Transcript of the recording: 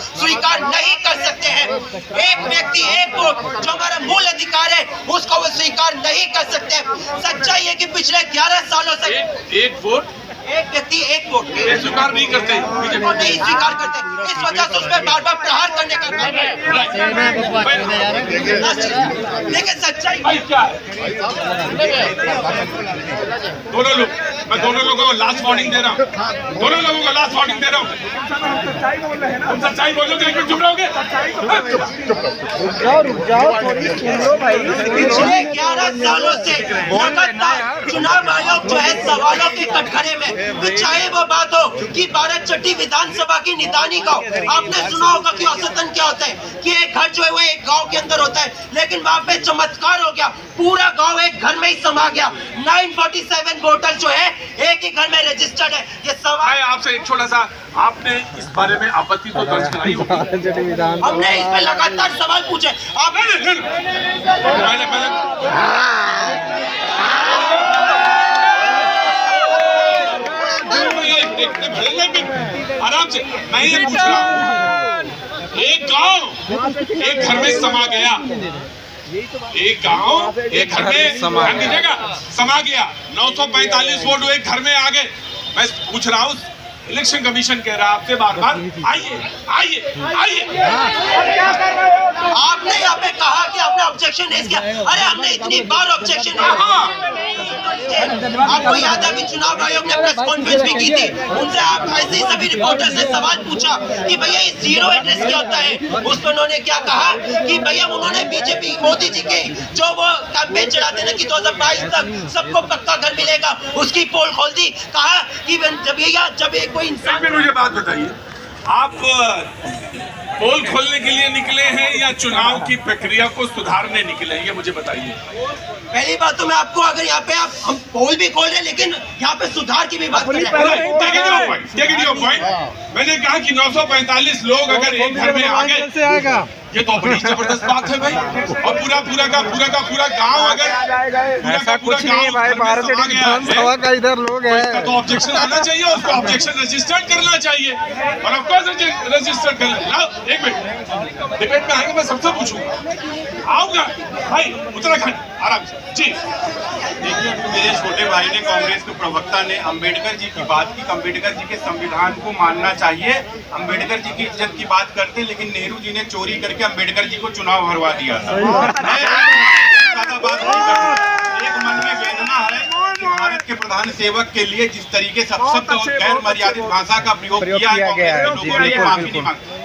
स्वीकार नहीं कर सकते हैं। एक व्यक्ति एक वोट जो हमारा मूल अधिकार है उसको वो स्वीकार नहीं कर सकते। सच्चाई है कि पिछले 11 सालों से एक वोट एक व्यक्ति एक वोट स्वीकार नहीं करते, वो नहीं स्वीकार करते। इस वजह से उस पर बार बार प्रहार करने का लेकिन सच्चाई क्या है? दोनों लोगों को लास्ट वार्निंग दे रहा हूँ, दोनों लोगों को लास्ट वार्निंग दे रहा हूँ। तुम सच्चाई बोलोगे लेकिन चुप रहोगे? रुक जाओ थोड़ी सुन लो भाई। पिछले 11 सालों से लगातार चुनाव आयोग जो है सवालों के कटघरे में, चाहे वो बात हो कि 12 छठी विधानसभा की निदानी का, आपने सुना होगा कि औसतन क्या होता है कि एक घर जो है वो एक गांव के अंदर होता है, लेकिन वहाँ पे चमत्कार हो गया, पूरा गांव एक घर में ही समा गया। 947 वोटर जो है एक ही घर में रजिस्टर्ड है। ये सवाल आपसे एक छोटा सा, आपने इस बारे में आपत्ति तो दर्ज कराई होगी? हमने इस पे लगातार सवाल पूछे। आप आराम से मैं ये पूछ रहा हूँ, एक गांव एक घर में समा गया, एक गांव एक घर में समा गया, 945 वोट एक घर में आ गए। मैं पूछ रहा हूँ, इलेक्शन कमीशन कह रहा है आपसे बार बार आइए आइए आइए, आपने यहाँ पे कहा कि आपने ऑब्जेक्शन नहीं किया। अरे हमने इतनी बार ऑब्जेक्शन आपको याद है कि चुनाव आयोग ने प्रेस कॉन्फ्रेंस भी की थी, उनसे आप ऐसे ही सभी रिपोर्टर्स ने सवाल पूछा कि भैया ये जीरो एड्रेस क्या होता है। उस पर उन्होंने क्या कहा कि भैया उन्होंने बीजेपी मोदी जी के जो वो कैंपेन चलाते ना कि 2022 तक सबको पक्का घर मिलेगा, उसकी पोल खोल दी। कहा कि जब एक कोई इंसान, मुझे बात बताइए, आप पोल खोलने के लिए निकले हैं या चुनाव की प्रक्रिया को सुधारने निकले हैं, ये मुझे बताइए। पहली बात तो मैं आपको, अगर यहाँ पे हम पोल भी खोल रहे हैं लेकिन यहाँ पे सुधार की भी बात कर रहे हैं। मैंने कहा कि 945 लोग अगर एक घर में आ गए, ये तो बड़ी जबरदस्त बात है भाई। और पूरा गांव अगर ऐसा कुछ नहीं है भाई, 12 छठी विधानसभा का इधर लोग हैं तो ऑब्जेक्शन आना चाहिए, उसको ऑब्जेक्शन रजिस्टर्ड करना चाहिए और ऑफ कोर्स रजिस्टर्ड करना। एक मिनट डिबेट में आएंगे, मैं सबसे पूछूंगा, आऊंगा भाई उत्तराखंड आराम से जी। देखिए, मेरे छोटे भाई ने, कांग्रेस के प्रवक्ता ने अम्बेडकर जी की बात की, अम्बेडकर जी के संविधान को मानना चाहिए, अम्बेडकर जी की इज्जत की बात करते, लेकिन नेहरू जी ने चोरी करके अम्बेडकर जी को चुनाव हरवा दिया था। ज्यादा बात नहीं करनी, एक मन में वेदना है कि भारत के प्रधान सेवक के लिए जिस तरीके से शब्द और गैर मर्यादित भाषा का प्रयोग किया है कांग्रेस के लोगों ने, माफी नहीं मांगी।